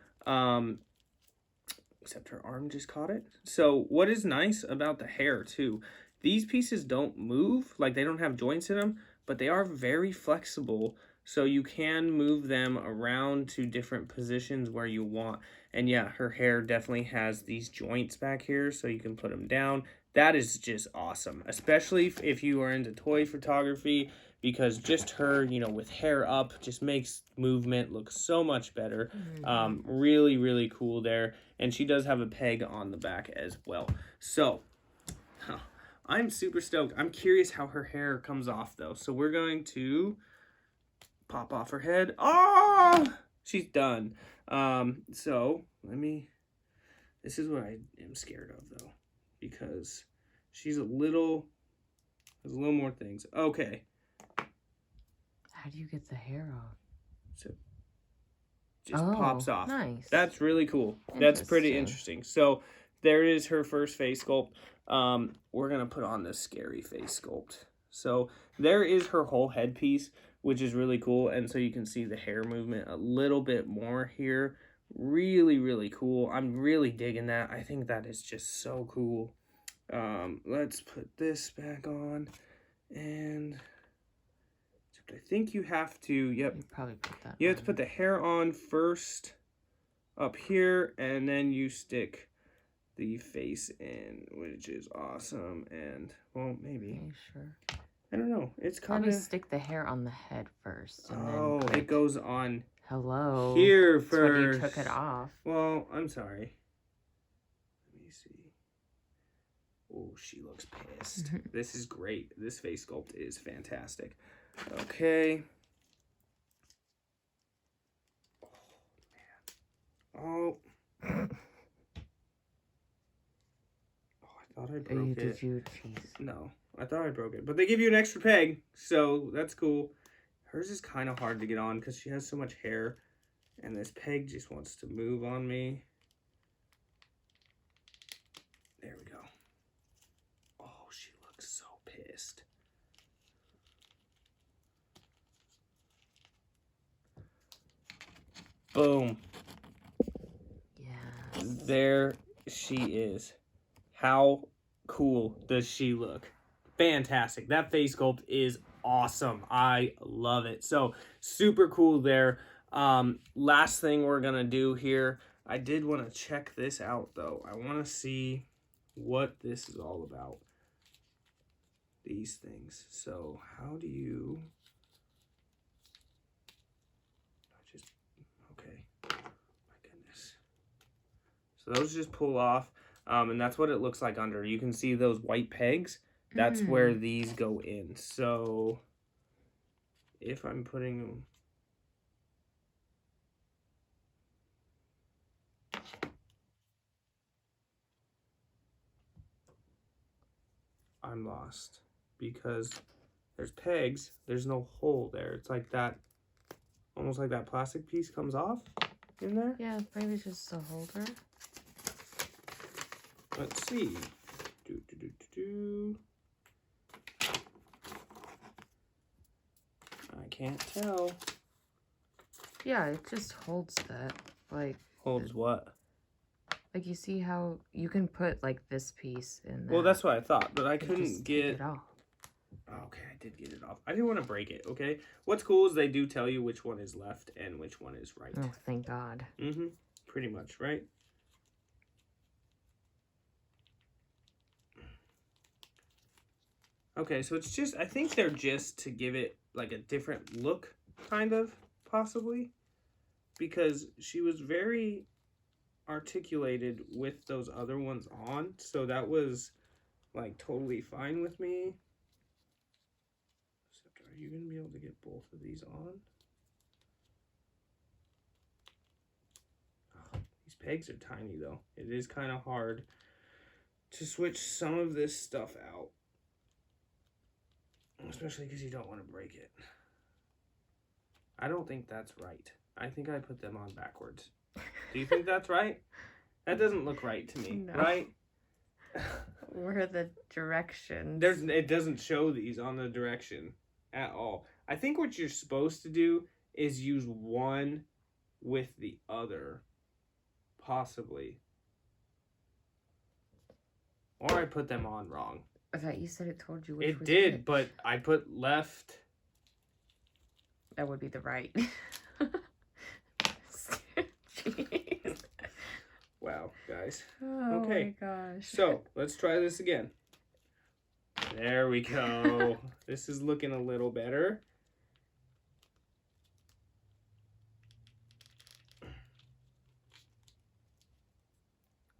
A: Except her arm just caught it. So what is nice about the hair too, these pieces don't move, like they don't have joints in them, but they are very flexible. So you can move them around to different positions where you want. And yeah, her hair definitely has these joints back here, so you can put them down. That is just awesome, especially if you are into toy photography, because just her, with hair up, just makes movement look so much better. Really, really cool there. And she does have a peg on the back as well. So, I'm super stoked. I'm curious how her hair comes off, though. So we're going to pop off her head. Oh, she's done. So this is what I am scared of, though, because she's has a little more things. Okay.
B: How do you get the hair off?
A: So just pops off.
B: Nice.
A: That's really cool. That's pretty interesting. So there is her first face sculpt. We're going to put on this scary face sculpt. So there is her whole headpiece, which is really cool. And so you can see the hair movement a little bit more here. Really, really cool. I'm really digging that. I think that is just so cool. Let's put this back on. And I think you have to, yep.
B: Probably put that
A: You have to put the hair on first up here, and then you stick the face in, which is awesome. And, well, maybe.
B: Are you sure?
A: I don't know. It's kind of...
B: Probably stick the hair on the head first. And then
A: it goes on
B: here
A: first.
B: When you took it off.
A: Well, I'm sorry. Let me see. Oh, she looks pissed. This is great. This face sculpt is fantastic. Okay. Oh, man. Oh, I thought I broke it.
B: Did you? Jeez.
A: No, I thought I broke it. But they give you an extra peg, so that's cool. Hers is kind of hard to get on because she has so much hair. And this peg just wants to move on me. There we go. Oh, she looks so pissed. Boom.
B: Yes.
A: There she is. How cool does she look? Fantastic. That face sculpt is awesome. I love it. So super cool there. Last thing we're gonna do here. I did want to check this out though. I want to see what this is all about. These things. So how do you just okay. My goodness. So those just pull off. And that's what it looks like under. You can see those white pegs. That's where these go in. So if I'm putting them, I'm lost because there's pegs. There's no hole there. It's like that, almost like that plastic piece comes off in there.
B: Yeah, maybe it's just a holder.
A: Let's see. I can't tell.
B: Yeah, it just holds that. Like,
A: Holds what?
B: like you see how you can put like this piece in there.
A: Well, that's what I thought, but I
B: You
A: couldn't
B: just
A: get
B: take it off.
A: Okay, I did get it off. I didn't want to break it, okay? What's cool is they do tell you which one is left and which one is right.
B: Oh, thank God.
A: Mm-hmm. Pretty much, right? Okay, so it's just, I think they're just to give it like a different look, kind of, possibly. Because she was very articulated with those other ones on, so that was like totally fine with me. Except, are you gonna be able to get both of these on? Oh, these pegs are tiny though. It is kind of hard to switch some of this stuff out, especially because you don't want to break it. I don't think that's right. I think I put them on backwards. Do you think that's right? That doesn't look right to me,
B: No.
A: right?
B: Where are the directions?
A: It doesn't show these on the direction at all. I think what you're supposed to do is use one with the other, possibly. Or I put them on wrong.
B: I thought you said it told you which
A: It
B: was
A: did,
B: which.
A: but I put left.
B: That would be the right. Jeez.
A: Wow, guys.
B: Oh
A: Okay.
B: my gosh.
A: So, let's try this again. There we go. This is looking a little better.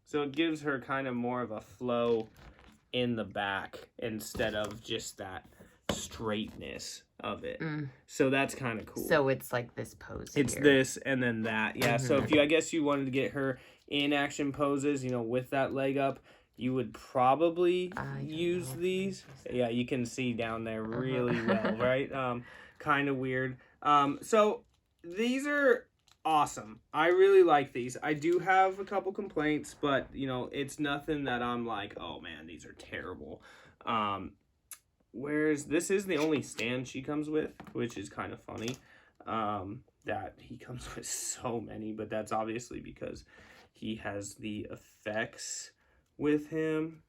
A: So it gives her kind of more of a flow in the back instead of just that straightness of it. So that's kind of cool.
B: So it's like this pose
A: It's
B: here.
A: this and then that. Yeah, so if you, I guess you wanted to get her in action poses, you know, with that leg up, you would probably use these. Yeah, you can see down there really well, right? Kind of weird. So these are awesome. I really like these. I do have a couple complaints, but you know, it's nothing that I'm like, oh man, these are terrible. Whereas this is the only stand she comes with, which is kind of funny. That he comes with so many, but that's obviously because he has the effects with him.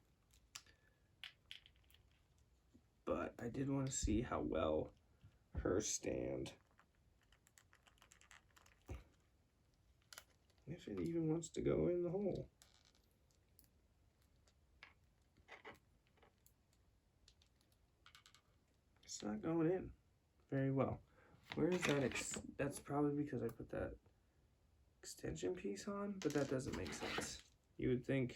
A: But I did want to see how well her stand. If it even wants to go in the hole. It's not going in very well. Where is that? That's probably because I put that extension piece on, but that doesn't make sense. You would think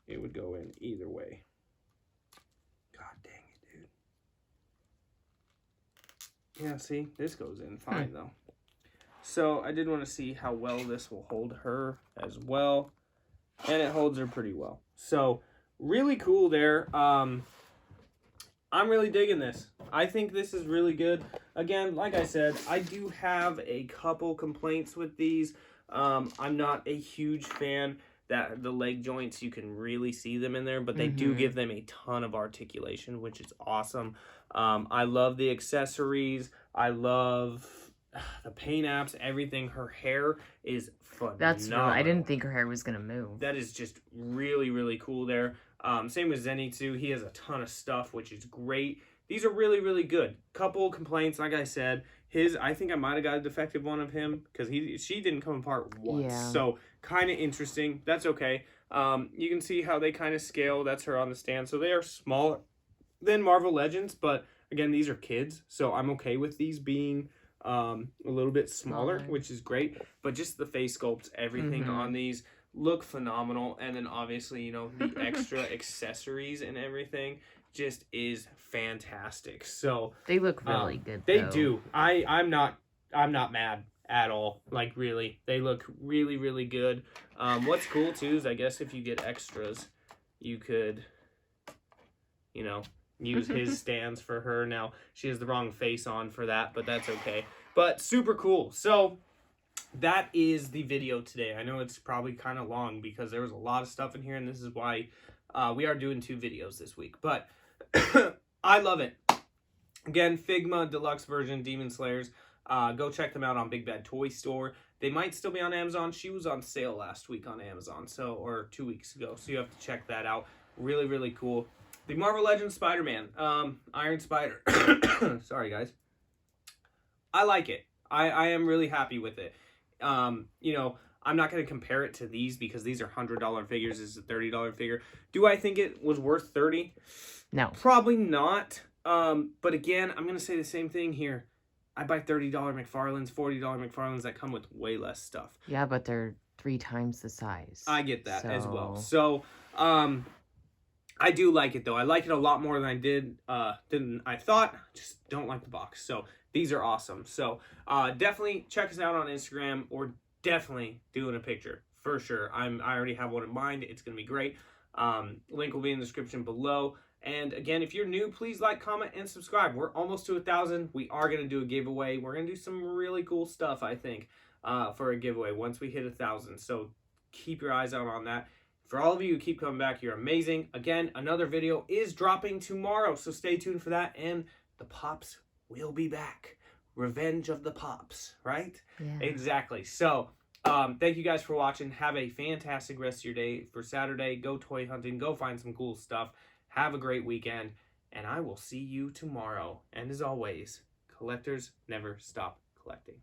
A: it would go in either way. God dang it, dude. Yeah, see, this goes in fine though. So I did want to see how well this will hold her as well. And it holds her pretty well. So really cool there. I'm really digging this. I think this is really good. Again, like I said, I do have a couple complaints with these. I'm not a huge fan that the leg joints, you can really see them in there, but they do give them a ton of articulation, which is awesome. I love the accessories. I love the paint apps, everything. Her hair is phenomenal.
B: That's really, I didn't think her hair was gonna move.
A: That is just really, really cool there. Same with Zenitsu. He has a ton of stuff, which is great. These are really, really good. Couple complaints, like I said. I think I might have got a defective one of him because she didn't come apart once.
B: Yeah.
A: So kind of interesting. That's okay. You can see how they kind of scale. That's her on the stand. So they are smaller than Marvel Legends, but again, these are kids, so I'm okay with these being a little bit smaller, which is great. But just the face sculpts, everything on these look phenomenal. And then obviously, you know, the extra accessories and everything just is fantastic. So
B: they look really good.
A: They do. I'm not mad at all. Like, really, they look really, really good. What's cool too is I guess if you get extras, you could, you know, use his stands for her. Now she has the wrong face on for that, but that's okay. But super cool. So that is the video today. I know it's probably kind of long because there was a lot of stuff in here, and this is why we are doing 2 videos this week. But I love it. Again, Figma Deluxe version Demon Slayers. Go check them out on Big Bad Toy Store. They might still be on Amazon. She was on sale last week on Amazon, or 2 weeks ago. So you have to check that out. Really, really cool. The Marvel Legends Spider-Man, Iron Spider. Sorry, guys. I like it. I am really happy with it. You know, I'm not going to compare it to these because these are $100 figures. This is a $30 figure. Do I think it was worth $30?
B: No.
A: Probably not. But again, I'm going to say the same thing here. I buy $30 McFarlanes, $40 McFarlanes that come with way less stuff.
B: Yeah, but they're 3 times the size.
A: I get that as well. So, I do like it though. I like it a lot more than I thought. Just don't like the box. So these are awesome. So definitely check us out on Instagram, or definitely doing a picture for sure. I already have one in mind. It's gonna be great. Link will be in the description below. And again, if you're new, please like, comment, and subscribe. We're almost to 1,000. We are gonna do a giveaway. We're gonna do some really cool stuff, I think, for a giveaway once we hit 1,000. So keep your eyes out on that. For all of you who keep coming back, you're amazing. Again, another video is dropping tomorrow, so stay tuned for that. And the Pops will be back. Revenge of the Pops, right?
B: Yeah.
A: Exactly. So, thank you guys for watching. Have a fantastic rest of your day. For Saturday, go toy hunting. Go find some cool stuff. Have a great weekend. And I will see you tomorrow. And as always, collectors never stop collecting.